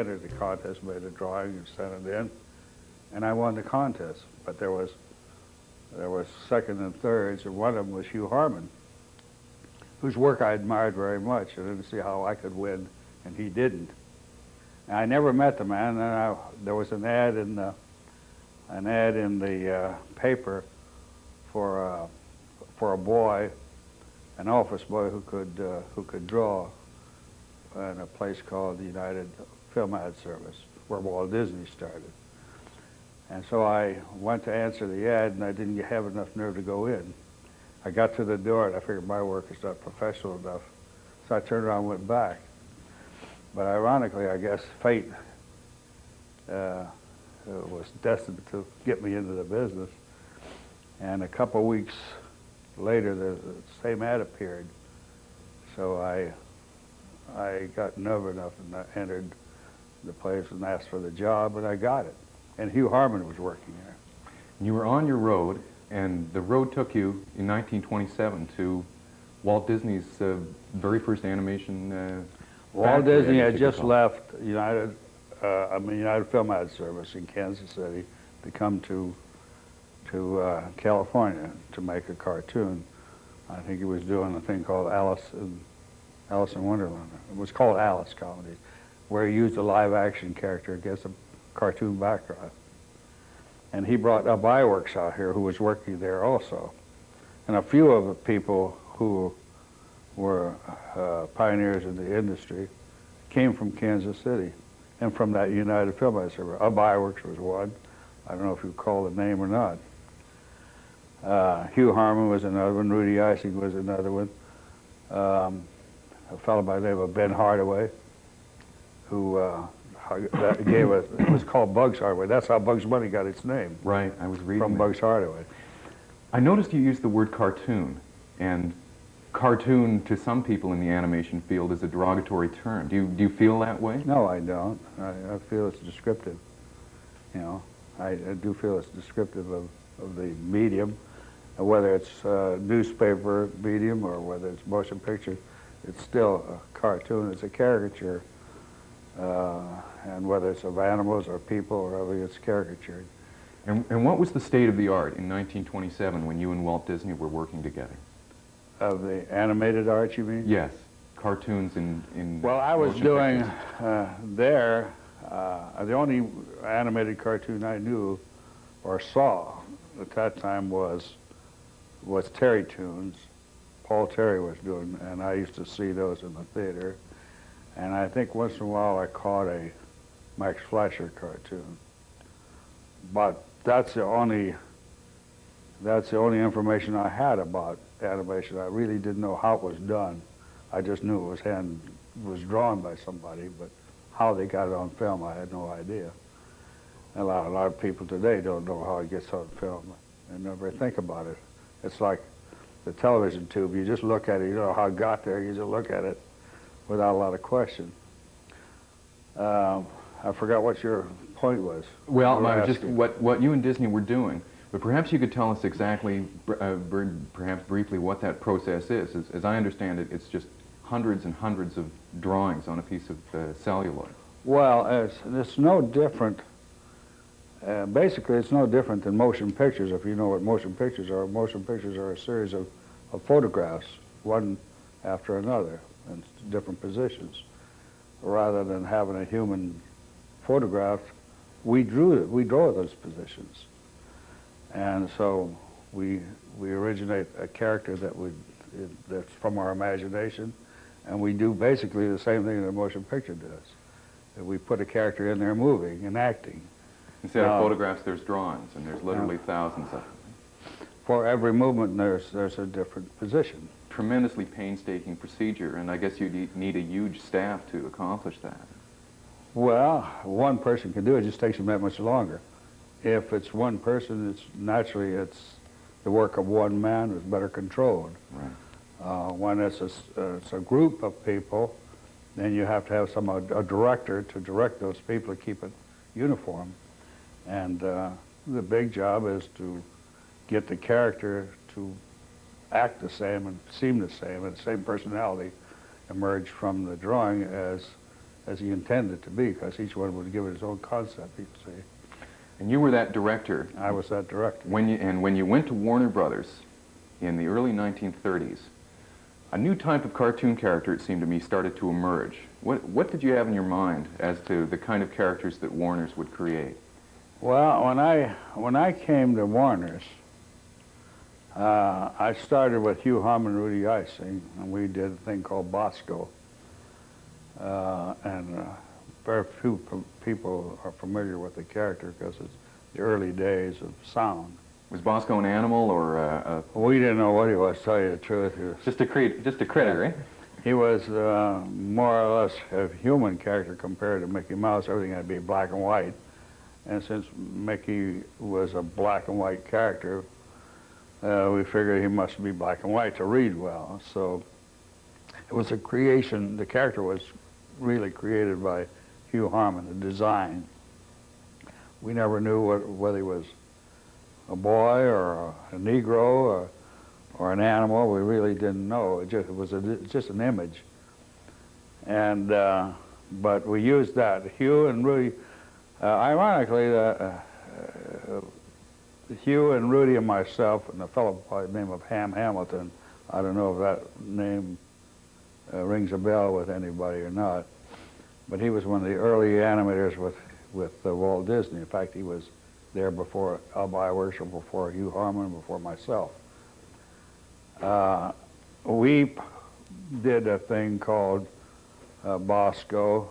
entered the contest, made a drawing and sent it in, and I won the contest. But there was second and thirds, and one of them was Hugh Harman, whose work I admired very much. I didn't see how I could win, and he didn't. And I never met the man, and there was an ad in the paper for a boy, an office boy who could draw, in a place called the United Film Ad Service, where Walt Disney started. And so I went to answer the ad, and I didn't have enough nerve to go in. I got to the door, and I figured my work is not professional enough, so I turned around and went back. But ironically, I guess fate was destined to get me into the business. And a couple weeks later, the same ad appeared. So I got nervous enough, and I entered the place and asked for the job, and I got it. And Hugh Harman was working there. You were on your road, and the road took you in 1927 to Walt Disney's very first animation Walt Disney had just left United Film Ad Service in Kansas City to come to California to make a cartoon. I think he was doing a thing called Alice in Wonderland. It was called Alice Comedy, where he used a live-action character against a cartoon background. And he brought Ub Iwerks out here, who was working there also. And a few of the people who were pioneers in the industry came from Kansas City and from that United Film Ad Service. Ub Iwerks was one. I don't know if you call the name or not. Hugh Harman was another one. Rudy Ising was another one. A fellow by the name of Ben Hardaway, who it was called Bugs Hardaway. That's how Bugs Bunny got its name. Right, I was reading from Bugs Hardaway. I noticed you used the word cartoon, and cartoon to some people in the animation field is a derogatory term. Do you feel that way? No, I don't. I feel it's descriptive. You know, I do feel it's descriptive of the medium, whether it's newspaper medium or whether it's motion picture. It's still a cartoon. It's a caricature, and whether it's of animals or people or whatever, it's caricatured. And what was the state of the art in 1927 when you and Walt Disney were working together? Of the animated art, you mean? Yes, cartoons in well, I was doing the only animated cartoon I knew or saw at that time was Terry Toons. Paul Terry was doing, and I used to see those in the theater. And I think once in a while I caught a Max Fleischer cartoon. But that's the only information I had about animation. I really didn't know how it was done. I just knew it was drawn by somebody, but how they got it on film, I had no idea. A lot of people today don't know how it gets on film. They never think about it. It's like the television tube. You just look at it, you know how it got there, you just look at it without a lot of question. I forgot what your point was. Well, just what you and Disney were doing. But perhaps you could tell us exactly, perhaps briefly, what that process is. As I understand it, it's just hundreds and hundreds of drawings on a piece of celluloid. Well, it's no different. Basically, it's no different than motion pictures, if you know what motion pictures are. Motion pictures are a series of photographs, one after another, in different positions. Rather than having a human photograph, we draw those positions. And so we originate a character that's from our imagination, and we do basically the same thing that a motion picture does. We put a character in there moving and acting. Instead of photographs, there's drawings, and there's literally thousands of them. For every movement, there's a different position. Tremendously painstaking procedure, and I guess you need a huge staff to accomplish that. Well, one person can do it. It just takes them that much longer. If it's one person, it's the work of one man is better controlled. Right. When it's a group of people, then you have to have a director to direct those people to keep it uniform. And the big job is to get the character to act the same and seem the same, and the same personality emerge from the drawing as as he intended it to be, because each one would give it his own concept, you could say. And you were that director. I was that director. When you went to Warner Brothers in the early 1930s, a new type of cartoon character, it seemed to me, started to emerge. What did you have in your mind as to the kind of characters that Warner's would create? Well, when I came to Warner's, I started with Hugh Harmon and Rudy Icing, and we did a thing called Bosco. Very few people are familiar with the character because it's the early days of sound. Was Bosco an animal or a... We didn't know what he was, to tell you the truth. Just a critter, right? He was more or less a human character compared to Mickey Mouse. Everything had to be black and white. And since Mickey was a black and white character, we figured he must be black and white to read well. So it was a creation. The character was really created by Hugh Harmon, the design. We never knew whether he was a boy or a Negro or an animal. We really didn't know. It was just an image. And but we used that. Hugh and Rudy, ironically, Hugh and Rudy and myself and a fellow by the name of Ham Hamilton, I don't know if that name rings a bell with anybody or not, but he was one of the early animators with Walt Disney. In fact, he was there before Al Works, before Hugh Harmon, before myself. We did a thing called Bosco,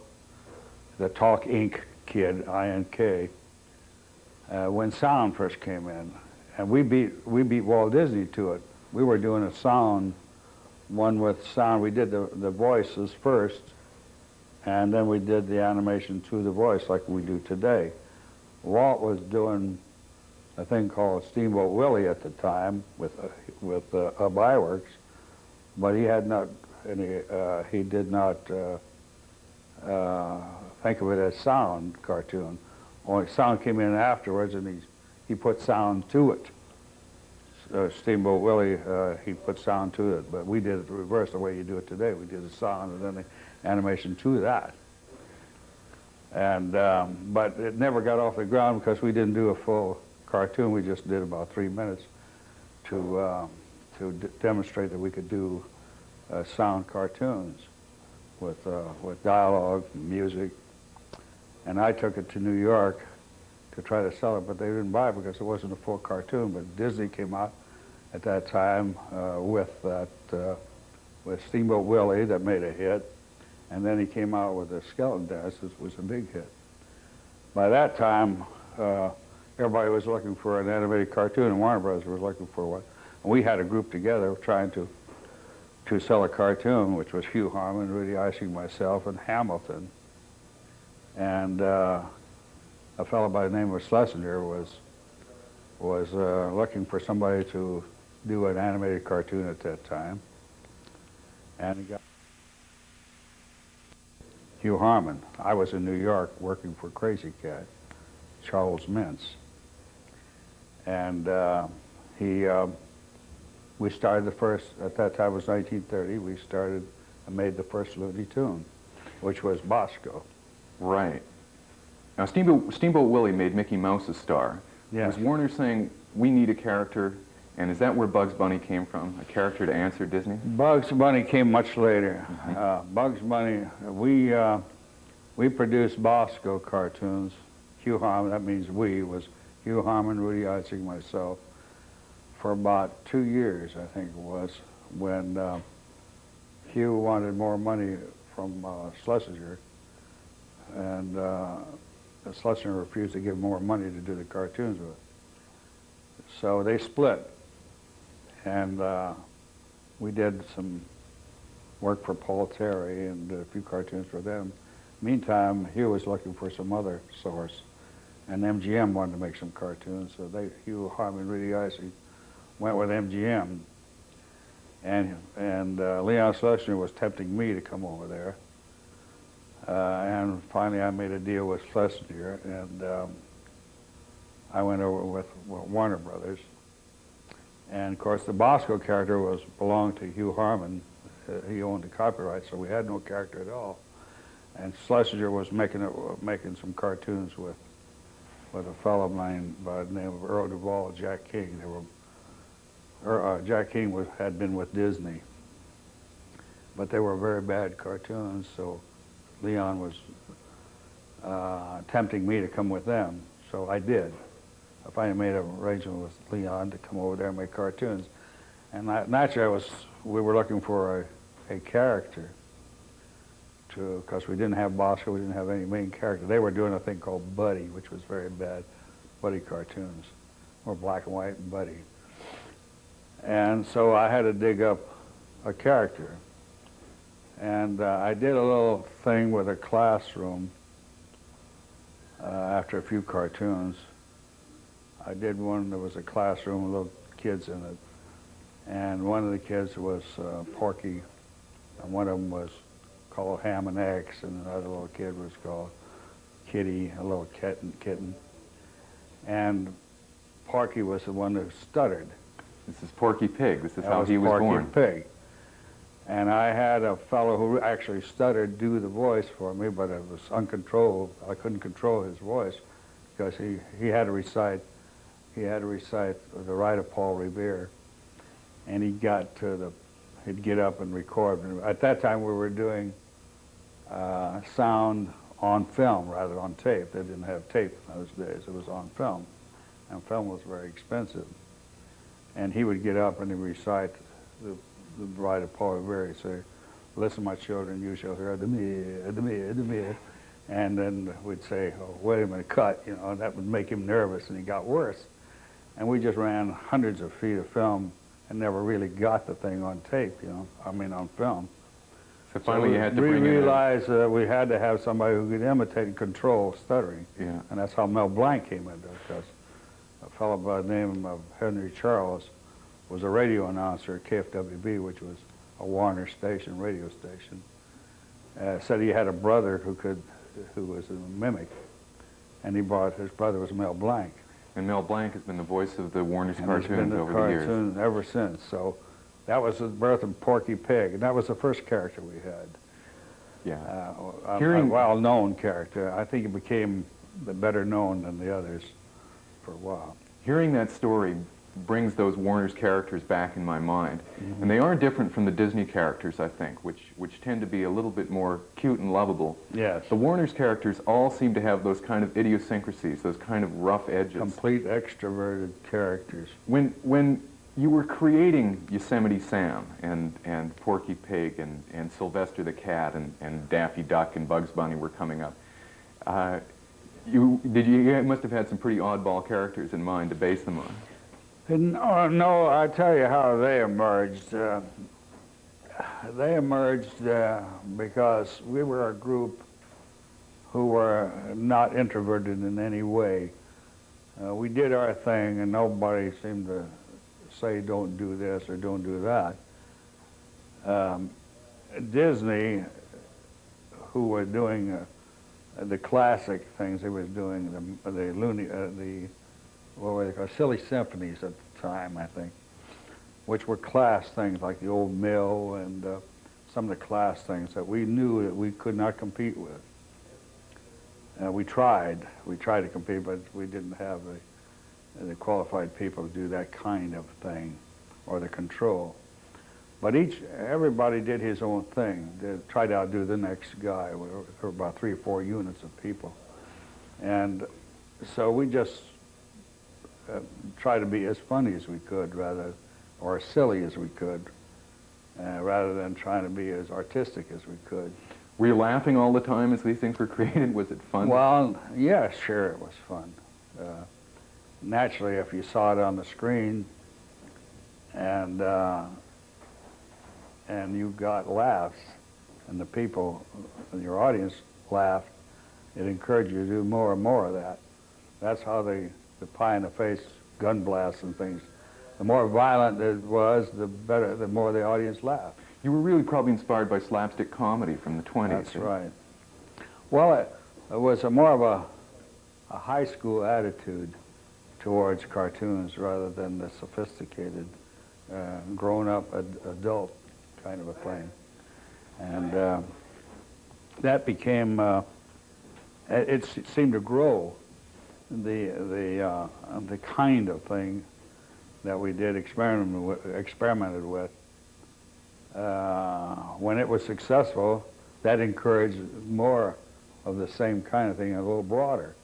the Talk Inc. kid, I-N-K, when sound first came in. And we beat Walt Disney to it. We were doing a sound, one with sound. We did the voices first, and then we did the animation to the voice like we do today. Walt was doing a thing called Steamboat Willie at the time with Works, but he had not any. He did not think of it as sound cartoon. Only sound came in afterwards, and he put sound to it. Steamboat Willie, he put sound to it, but we did it the reverse, the way you do it today. We did the sound and then the animation to that. And but it never got off the ground because we didn't do a full cartoon. We just did about 3 minutes to demonstrate that we could do sound cartoons with dialogue and music. And I took it to New York to try to sell it, but they didn't buy it because it wasn't a full cartoon. But Disney came out at that time with Steamboat Willie that made a hit. And then he came out with a Skeleton Dance, which was a big hit. By that time, everybody was looking for an animated cartoon, and Warner Brothers was looking for one. And we had a group together trying to sell a cartoon, which was Hugh Harmon, Rudy Icing, myself, and Hamilton. And a fellow by the name of Sylvester was looking for somebody to do an animated cartoon at that time. And he got Hugh Harmon. I was in New York working for Crazy Cat, Charles Mintz. And we started the first, at that time it was 1930, we started and made the first Looney Tune, which was Bosco. Right. Now Steamboat Willie made Mickey Mouse a star. Yes. Was Warner saying, we need a character, and is that where Bugs Bunny came from, a character to answer Disney? Bugs Bunny came much later. Mm-hmm. Bugs Bunny, we produced Bosco cartoons. Hugh Harmon, that means we, was Hugh Harmon, Rudy Icing, myself, for about 2 years, I think it was, when Hugh wanted more money from Schlesinger, and Schlesinger refused to give more money to do the cartoons with. So they split, and we did some work for Paul Terry and did a few cartoons for them. Meantime, Hugh was looking for some other source, and MGM wanted to make some cartoons, so Hugh Harmon, Rudy Icing, went with MGM, and Leon Schlesinger was tempting me to come over there. And finally I made a deal with Schlesinger, and I went over with Warner Brothers. And of course the Bosco character belonged to Hugh Harmon. He owned the copyright, so we had no character at all. And Sylvester was making some cartoons with a fellow named by the name of Earl Duvall, Jack King. Jack King had been with Disney, but they were very bad cartoons. So Leon was tempting me to come with them. So I did. I finally made an arrangement with Leon to come over there and make cartoons. And naturally, we were looking for a character, because we didn't have Bosco, we didn't have any main character. They were doing a thing called Buddy, which was very bad, Buddy cartoons, more black and white and Buddy. And so I had to dig up a character. And I did a little thing with a classroom after a few cartoons. I did one that was a classroom with little kids in it. And one of the kids was Porky, and one of them was called Ham and Eggs, and another little kid was called Kitty, a little kitten. And Porky was the one who stuttered. This is Porky Pig. This is how he was born. Porky Pig. And I had a fellow who actually stuttered do the voice for me, but it was uncontrolled. I couldn't control his voice because he had to recite the Rite of Paul Revere, and he'd get up and record. At that time, we were doing sound on film rather than on tape. They didn't have tape in those days. It was on film, and film was very expensive. And he would get up and he'd recite the Rite of Paul Revere. He'd say, "Listen, my children, you shall hear the me." And then we'd say, "Oh, wait a minute, cut," and that would make him nervous, and he got worse. And we just ran hundreds of feet of film and never really got the thing on tape, on film. So finally you had to bring in... We realized that we had to have somebody who could imitate and control stuttering. Yeah. And that's how Mel Blanc came into it, because a fellow by the name of Henry Charles was a radio announcer at KFWB, which was a Warners radio station. Said he had a brother who was a mimic, and his brother was Mel Blanc. And Mel Blanc has been the voice of the Warners cartoons over the years. Ever since. So that was the birth of Porky Pig, and that was the first character we had. Yeah. A well-known character. I think it became better known than the others for a while. Hearing that story brings those Warners characters back in my mind. Mm-hmm. And they are different from the Disney characters, I think, which tend to be a little bit more cute and lovable. Yes. The Warners characters all seem to have those kind of idiosyncrasies, those kind of rough edges. Complete extroverted characters. When you were creating Yosemite Sam and Porky Pig and Sylvester the Cat and Daffy Duck and Bugs Bunny were coming up, you must have had some pretty oddball characters in mind to base them on. No, I tell you how they emerged. They emerged because we were a group who were not introverted in any way. We did our thing, and nobody seemed to say don't do this or don't do that. Disney, who were doing the classic things, they was doing the Looney, what were they called? Silly symphonies at the time, I think, which were class things like the Old Mill and some of the class things that we knew that we could not compete with. We tried to compete, but we didn't have the qualified people to do that kind of thing or the control. But everybody did his own thing. They tried to outdo the next guy. There were about 3 or 4 units of people. And so we just try to be as funny as we could, or as silly as we could, rather than trying to be as artistic as we could. Were you laughing all the time as these things were created? Was it fun? Well, yeah, sure, it was fun. Naturally, if you saw it on the screen and you got laughs, and the people in your audience laughed, it encouraged you to do more and more of that. That's how the pie-in-the-face gun blasts and things. The more violent it was, the better, the more the audience laughed. You were really probably inspired by slapstick comedy from the 20s. That's right. Well, it was more of a high school attitude towards cartoons rather than the sophisticated, grown-up adult kind of a thing. And that became, it seemed to grow the kind of thing that we did experimented with. When it was successful, that encouraged more of the same kind of thing, a little broader.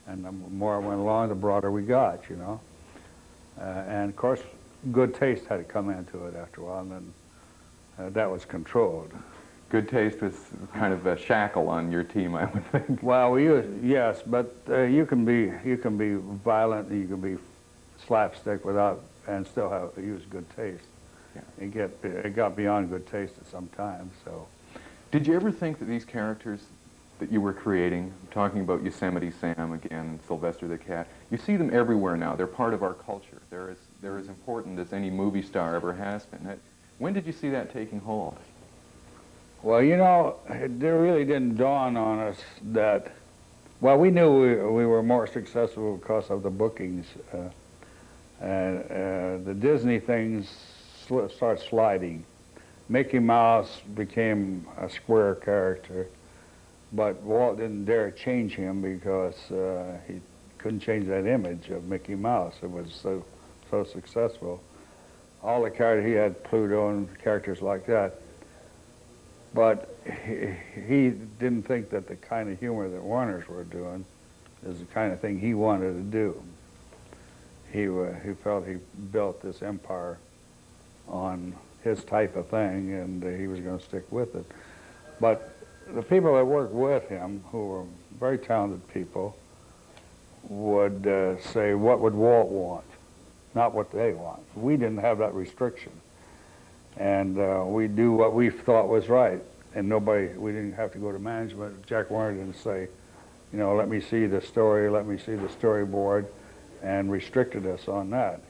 And the more it went along, the broader we got, you know. And of course, good taste had to come into it after a while, and then that was controlled. Good taste was kind of a shackle on your team, I would think. Well, we use, yes, but you can be violent and you can be slapstick without and still use good taste. Yeah. It got beyond good taste at some time. So, did you ever think that these characters that you were creating, talking about Yosemite Sam again, Sylvester the cat, you see them everywhere now. They're part of our culture. They're as important as any movie star ever has been. When did you see that taking hold? Well, you know, it really didn't dawn on us that, well, we knew we were more successful because of the bookings. The Disney things start sliding. Mickey Mouse became a square character, but Walt didn't dare change him because he couldn't change that image of Mickey Mouse. It was so successful. All the characters, he had Pluto and characters like that. But he didn't think that the kind of humor that Warners were doing is the kind of thing he wanted to do. He felt he built this empire on his type of thing, and he was going to stick with it. But the people that worked with him, who were very talented people, would say, what would Walt want? Not what they want. We didn't have that restriction. And we do what we thought was right. And we didn't have to go to management. Jack Warner didn't say, you know, let me see the story, let me see the storyboard, and restricted us on that.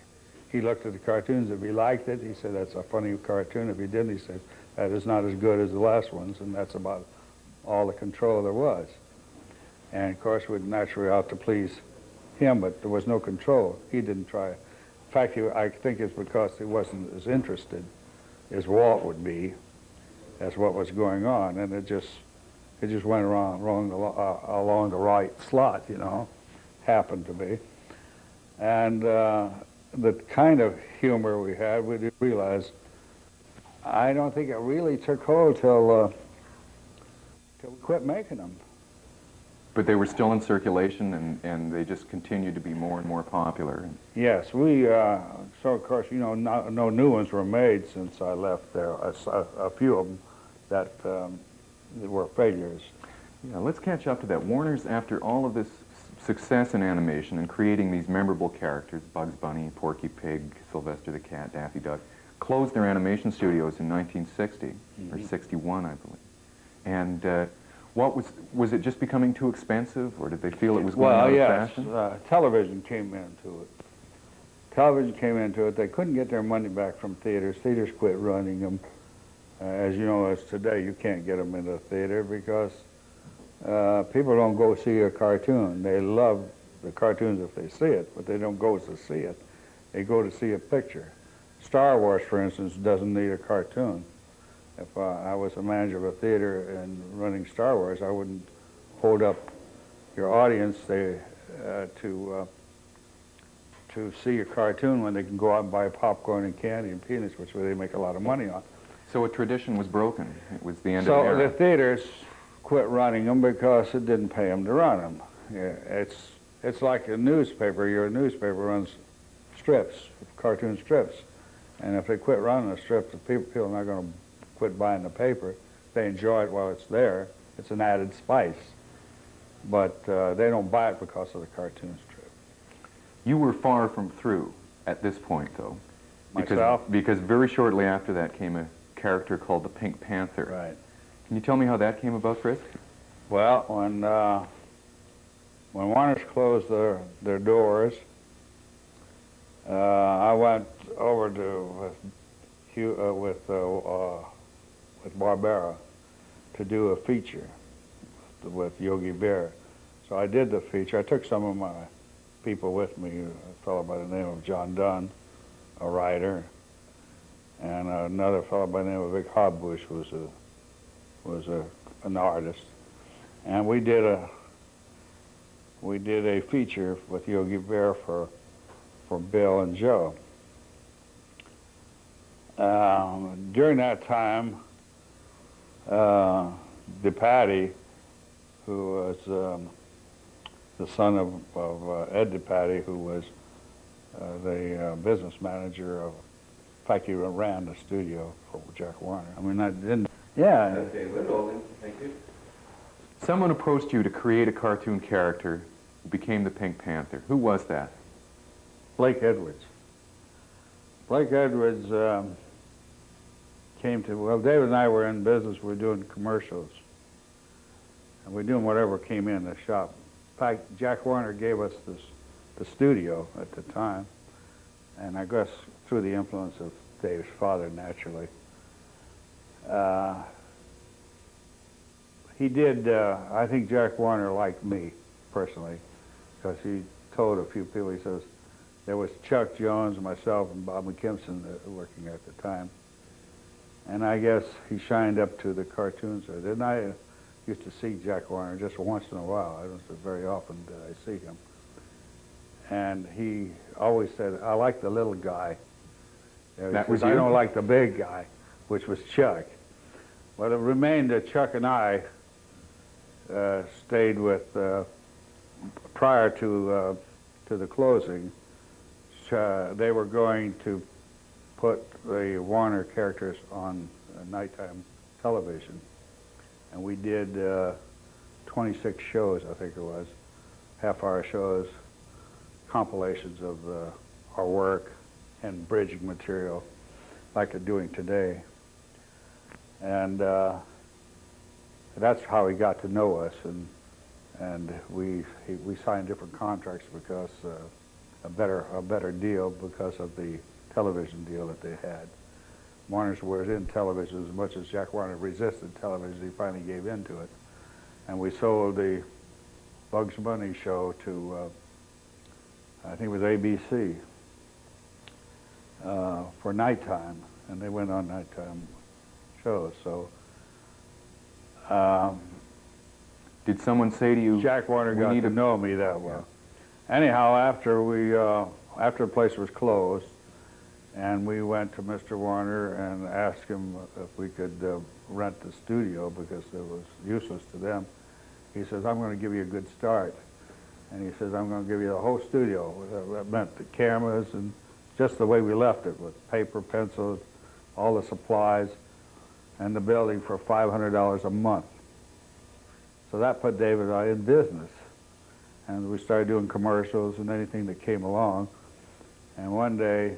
He looked at the cartoons. If he liked it, he said, that's a funny cartoon. If he didn't, he said, that is not as good as the last ones, and that's about all the control there was. And of course, we're naturally out to please him, but there was no control. He didn't try. In fact, I think it's because he wasn't as interested as Walt would be as what was going on, and it just went along the right slot, you know, happened to be. And the kind of humor we had, we didn't realize, I don't think it really took hold till we quit making them. But they were still in circulation, and they just continued to be more and more popular. Yes, so of course, you know, no new ones were made since I left there. A few of them that were failures. Yeah, let's catch up to that. Warner's, after all of this success in animation and creating these memorable characters, Bugs Bunny, Porky Pig, Sylvester the cat, Daffy Duck, closed their animation studios in 1960, or 61, I believe. And what was it just becoming too expensive, or did they feel it was going out of fashion? Well, yes, television came into it. Television came into it. They couldn't get their money back from theaters. Theaters quit running them. As you know, as today, you can't get them into a theater because people don't go see a cartoon. They love the cartoons if they see it, but they don't go to see it. They go to see a picture. Star Wars, for instance, doesn't need a cartoon. If I was a manager of a theater and running Star Wars, I wouldn't hold up your audience to see a cartoon when they can go out and buy popcorn and candy and peanuts, which they make a lot of money on. So a tradition was broken. It was the end of the era. So the theaters quit running them because it didn't pay them to run them. Yeah, it's like a newspaper. Your newspaper runs strips, cartoon strips. And if they quit running the strips, the people are not going to quit buying the paper. They enjoy it while it's there. It's an added spice. But they don't buy it because of the cartoon strip. You were far from through at this point, though. Myself? Because very shortly after that came a character called the Pink Panther. Right. Can you tell me how that came about, Friz? Well, when Warners closed their doors, I went over with Barbera to do a feature with Yogi Bear. So I did the feature. I took some of my people with me, a fellow by the name of John Dunn, a writer, and another fellow by the name of Vic Hobbush was an artist. And we did a feature with Yogi Bear for Bill and Joe. During that time, DePatie, who was the son of Ed DePatie, who was the business manager of, in fact, he ran the studio for Jack Warner. I mean, I didn't, yeah. Okay, thank you. Someone approached you to create a cartoon character who became the Pink Panther. Who was that? Blake Edwards. Blake Edwards came to, well, David and I were in business, we were doing commercials. And we were doing whatever came in the shop. In fact, Jack Warner gave us the studio at the time, and I guess through the influence of Dave's father, naturally. He did, I think Jack Warner liked me, personally, because he told a few people, he says, there was Chuck Jones, myself, and Bob McKimson working at the time. And I guess he shined up to the cartoons there. Then I used to see Jack Warner just once in a while. I don't say very often did I see him. And he always said, I like the little guy. That was you? I don't like the big guy, which was Chuck. Well, it remained that Chuck and I stayed with, prior to the closing, they were going to put the Warner characters on nighttime television. And we did 26 shows, I think it was, half-hour shows, compilations of our work and bridging material like they're doing today. And that's how he got to know us, and we signed different contracts because a better deal because of the television deal that they had. Warner's was in television as much as Jack Warner resisted television. He finally gave in to it, and we sold the Bugs Bunny show to I think it was ABC for nighttime, and they went on nighttime shows. So. Did someone say to you, Jack Warner got to know me that well. Anyhow, after the place was closed, and we went to Mr. Warner and asked him if we could rent the studio because it was useless to them. He says, I'm going to give you a good start. And he says, I'm going to give you the whole studio. That meant the cameras and just the way we left it, with paper, pencils, all the supplies, and the building for $500 a month. So that put David and I in business. And we started doing commercials and anything that came along. And one day,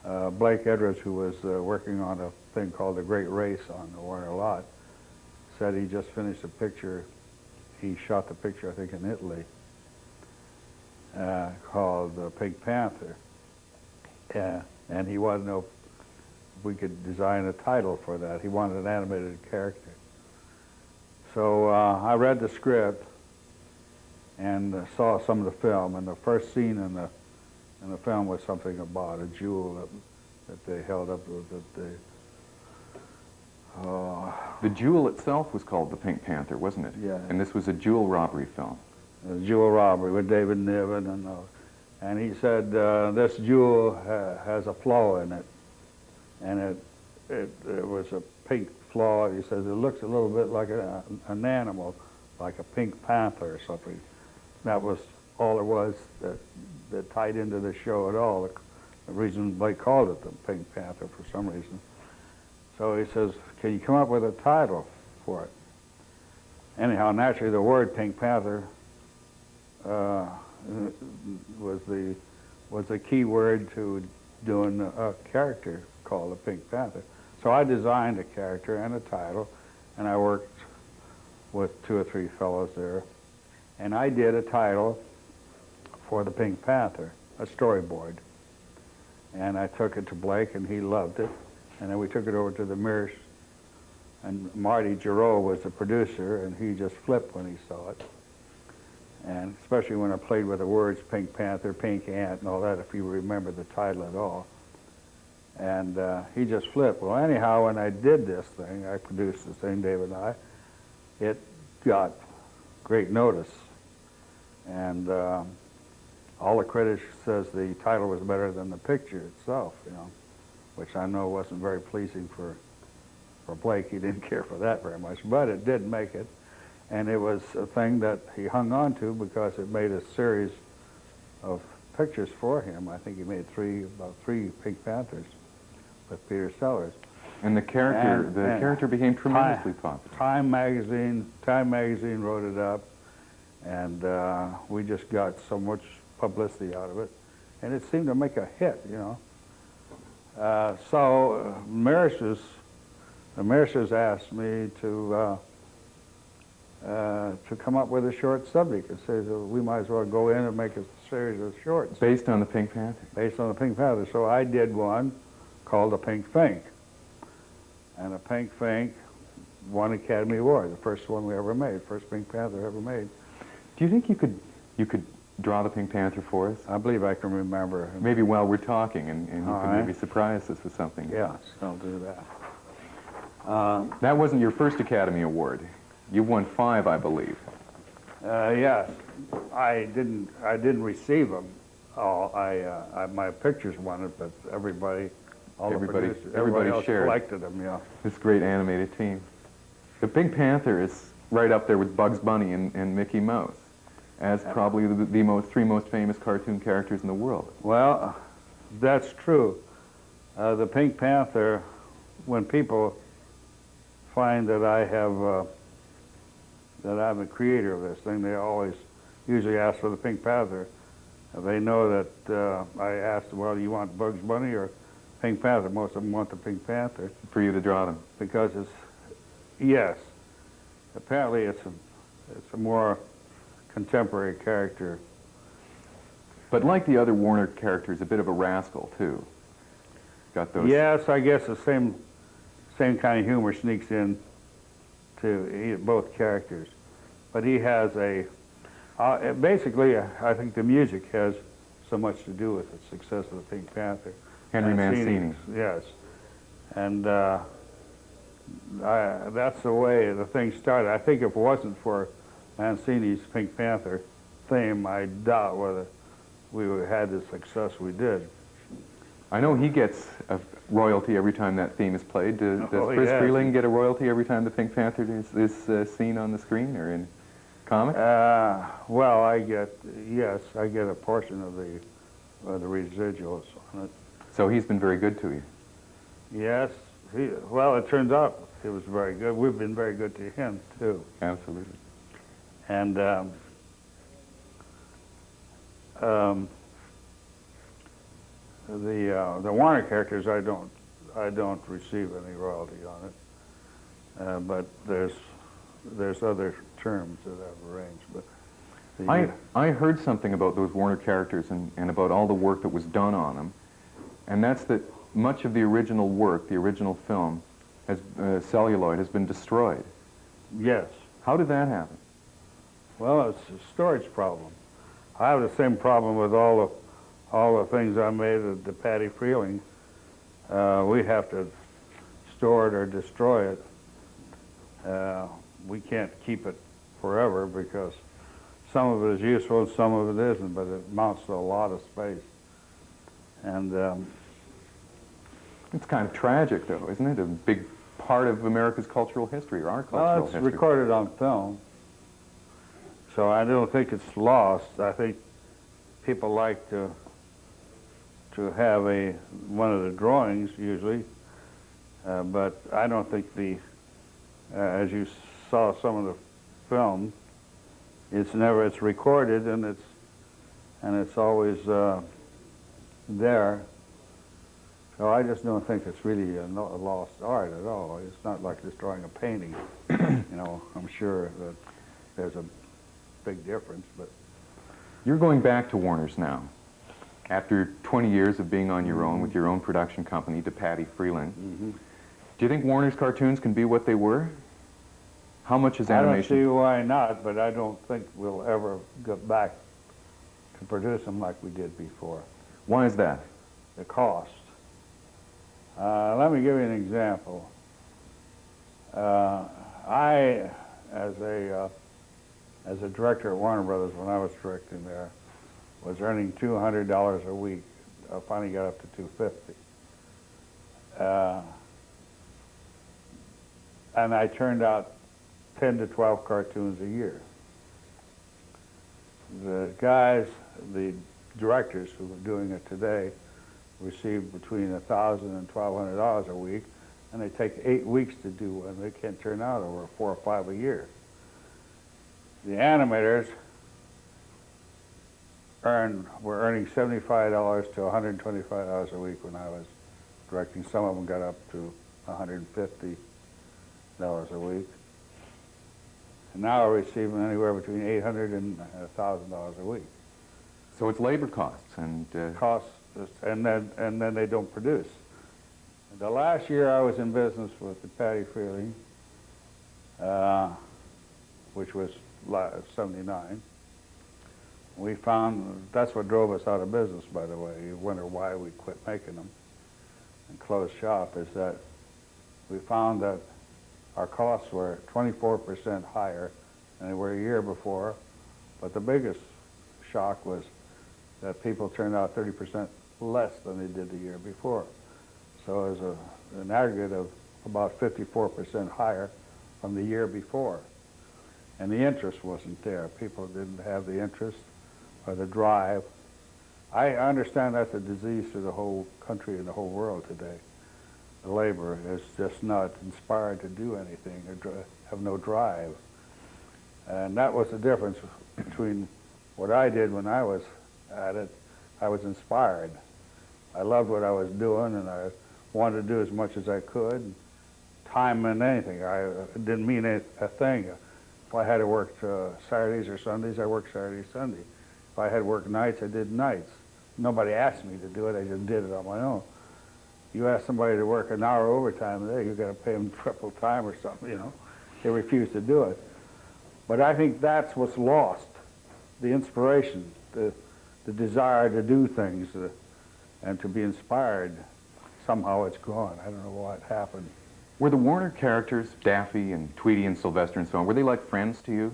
Blake Edwards, who was working on a thing called The Great Race on the Warner lot, said he just finished a picture. He shot the picture, I think, in Italy, called Pink Panther. And he wanted to know if we could design a title for that. He wanted an animated character. So I read the script and saw some of the film, and the first scene in the film was something about a jewel that they held up. The jewel itself was called the Pink Panther, wasn't it? Yeah. And this was a jewel robbery film. A jewel robbery with David Niven, and he said this jewel has a flaw in it, and it was a pink flaw. He says it looks a little bit like an animal, like a pink panther or something. That was all there was that tied into the show at all. The reason they called it the Pink Panther for some reason. So he says, can you come up with a title for it? Anyhow, naturally the word Pink Panther was the key word to doing a character called the Pink Panther. So I designed a character and a title, and I worked with 2 or 3 fellows there, and I did a title for the Pink Panther, a storyboard. And I took it to Blake, and he loved it. And then we took it over to the Merrie, and Marty Giroux was the producer, and he just flipped when he saw it. And especially when I played with the words Pink Panther, Pink Ant, and all that, if you remember the title at all. And he just flipped. Well, anyhow, when I did this thing, I produced this thing, David and I, it got great notice, and all the critics says the title was better than the picture itself, you know, which I know wasn't very pleasing for Blake. He didn't care for that very much, but it did make it, and it was a thing that he hung on to because it made a series of pictures for him. I think he made about three Pink Panthers with Peter Sellers. And the character became tremendously popular. Time magazine wrote it up, and we just got so much publicity out of it, and it seemed to make a hit, you know. So the Marishes asked me to come up with a short subject and say that we might as well go in and make a series of shorts. Based on the Pink Panther? Based on the Pink Panther. So I did one called The Pink Fink. And the Pink Fink won Academy Award, the first one we ever made, first Pink Panther ever made. Do you think you could draw the Pink Panther for us? I believe I can remember. Maybe while we're talking, and you All can right. maybe surprise us with something. Yes, I'll do that. That wasn't your first Academy Award. You won 5, I believe. Yes, I didn't receive them all. My pictures won it, but everybody else shared. collected them. Yeah. This great animated team. The Pink Panther is right up there with Bugs Bunny and Mickey Mouse as probably the three most famous cartoon characters in the world. Well, that's true. The Pink Panther, when people find that that I'm the creator of this thing, they usually ask for the Pink Panther. They know that I asked, well, do you want Bugs Bunny or Pink Panther? Most of them want the Pink Panther. For you to draw them? Because yes, apparently it's a more contemporary character. But like the other Warner characters, a bit of a rascal too. Got those. Yes, I guess the same kind of humor sneaks in to both characters. But he has basically, I think the music has so much to do with the success of the Pink Panther. Henry Mancini. Yes. And that's the way the thing started. I think if it wasn't for Mancini's Pink Panther theme, I doubt whether we would have had the success we did. I know he gets a royalty every time that theme is played. Does Friz yes. Freleng get a royalty every time the Pink Panther is seen on the screen or in comic? Well, I get a portion of the residuals on it. So he's been very good to you. Yes. Well, it turns out he was very good. We've been very good to him, too. Absolutely. And the Warner characters, I don't receive any royalty on it. But there's other terms that I've arranged. But I heard something about those Warner characters and about all the work that was done on them, and that's that much of the original work, the original film, celluloid, has been destroyed. Yes. How did that happen? Well, it's a storage problem. I have the same problem with all the things I made at DePatie Freleng. We have to store it or destroy it. We can't keep it forever because some of it is useful and some of it isn't, but it amounts to a lot of space. And it's kind of tragic, though, isn't it? A big part of America's cultural history, or our cultural it's history. recorded on film, so I don't think it's lost. I think people like to have one of the drawings usually, but I don't think as you saw some of the film, it's recorded and it's always there. So I just don't think it's really a lost art at all. It's not like just drawing a painting. You know, I'm sure that there's a big difference, but You're going back to Warner's now. After 20 years of being on your own with your own production company, DePatie Freleng, do you think Warner's cartoons can be what they were? How much is animation? I don't see why not, but I don't think we'll ever get back to produce them like we did before. Why is that? The cost. Let me give you an example. I as a director at Warner Brothers when I was directing there, was earning $200 a week. I finally got up to $250. And I turned out 10 to 12 cartoons a year. The guys, the directors who are doing it today, receive between $1,000 and $1,200 a week, and they take 8 weeks to do one. They can't turn out over 4 or 5 a year. The animators were earning $75 to $125 a week when I was directing. Some of them got up to $150 a week. And now we're receiving anywhere between $800 and $1,000 a week. So it's labor costs and Costs, and then they don't produce. The last year I was in business with DePatie Freleng, which was 79. We found, that's what drove us out of business, by the way. You wonder why we quit making them and closed shop, is that we found that our costs were 24% higher than they were a year before, but the biggest shock was that people turned out 30% less than they did the year before. So it was an aggregate of about 54% higher from the year before. And the interest wasn't there. People didn't have the interest or the drive. I understand that's a disease through the whole country and the whole world today. The labor is just not inspired to do anything or have no drive. And that was the difference between what I did when I was at it. I was inspired. I loved what I was doing, and I wanted to do as much as I could. Time meant anything. It didn't mean a thing. If I had to work Saturdays or Sundays, I worked Saturday, Sunday. If I had to work nights, I did nights. Nobody asked me to do it. I just did it on my own. You ask somebody to work an hour overtime a day, you've got to pay them triple time or something, you know. They refuse to do it. But I think that's what's lost, the inspiration, the desire to do things and to be inspired. Somehow it's gone. I don't know what happened. Were the Warner characters, Daffy and Tweety and Sylvester and so on, were they like friends to you?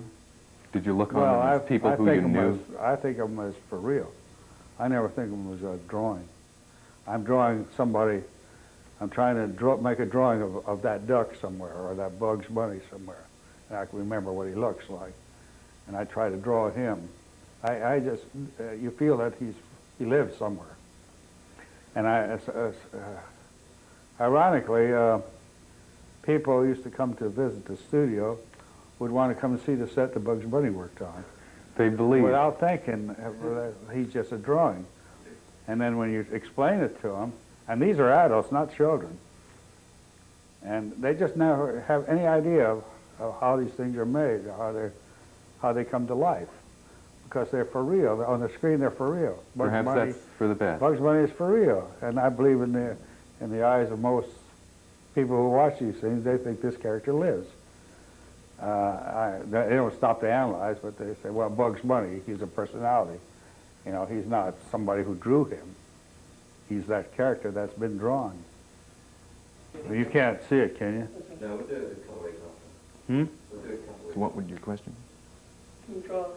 Did you look on them as people who you knew? I think of them as for real. I never think of them as a drawing. I'm drawing somebody, I'm trying to make a drawing of that duck somewhere or that Bugs Bunny somewhere. And I can remember what he looks like. And I try to draw him. I just, you feel that he lives somewhere. And ironically, people who used to come to visit the studio would want to come and see the set that Bugs Bunny worked on. They believe. Without thinking, he's just a drawing. And then when you explain it to them, and these are adults, not children, and they just never have any idea of how these things are made, or how they come to life, because they're for real. On the screen, they're for real. Perhaps that's for the best. Bugs Bunny is for real, and I believe in the eyes of most people who watch these things, they think this character lives. They don't stop to analyze, but they say, well, Bugs Bunny, he's a personality. You know, he's not somebody who drew him. He's that character that's been drawn. You can't see it, can you? No, we'll do it a couple ways off. Hmm? We'll do it a couple ways. So what would your question? Can you draw? You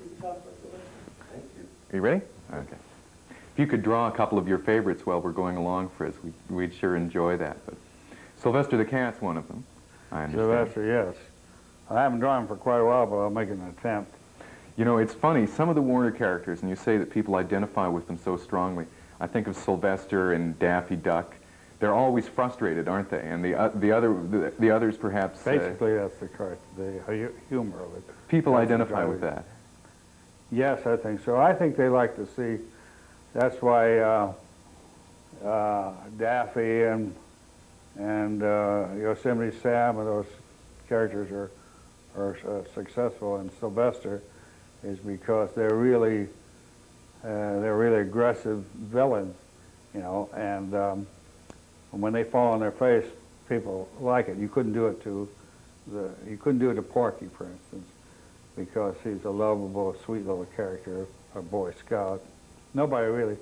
can talk about the way. Thank you. Are you ready? Okay. If you could draw a couple of your favorites while we're going along, Friz, we'd sure enjoy that. But Sylvester the Cat's one of them, I understand. Sylvester, yes. I haven't drawn him for quite a while, but I'll make an attempt. You know, it's funny, some of the Warner characters, and you say that people identify with them so strongly. I think of Sylvester and Daffy Duck. They're always frustrated, aren't they? And the others perhaps... Basically, that's the humor of it. People That's identify with that. Yes, I think so. I think they like to see, that's why Daffy and Yosemite Sam and those characters are successful, and Sylvester is because they're really aggressive villains, you know, and when they fall on their face, people like it. You couldn't do it to Porky, for instance, because he's a lovable, sweet little character, a Boy Scout. Nobody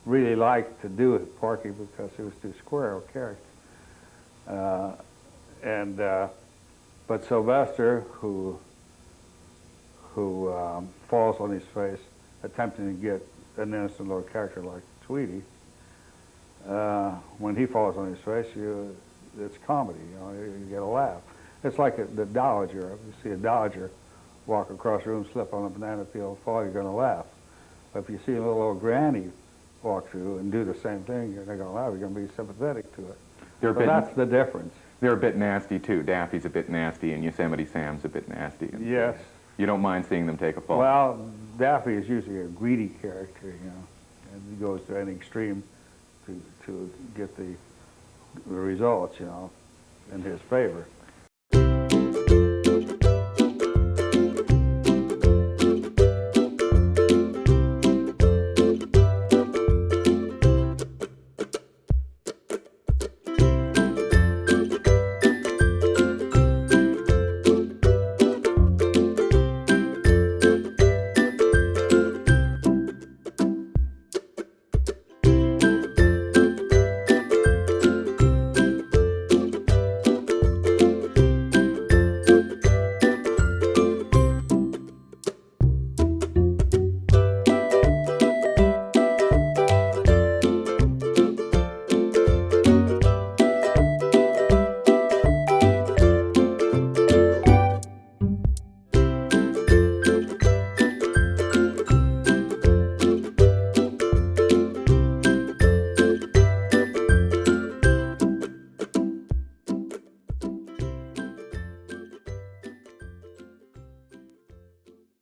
really liked to do it, Porky, because he was too square a character. But Sylvester, who falls on his face, attempting to get an innocent little character like Tweety, when he falls on his face, it's comedy. You get a laugh. It's like the Dowager. If you see a Dowager walk across the room, slip on a banana peel, fall, you're going to laugh. But if you see a little old granny walk through and do the same thing, you're not going to laugh. You're going to be sympathetic to it. So that's the difference. They're a bit nasty too. Daffy's a bit nasty, and Yosemite Sam's a bit nasty. And Yes. You don't mind seeing them take a fall. Well, Daffy is usually a greedy character, and he goes to any extreme to get the results, in his favor.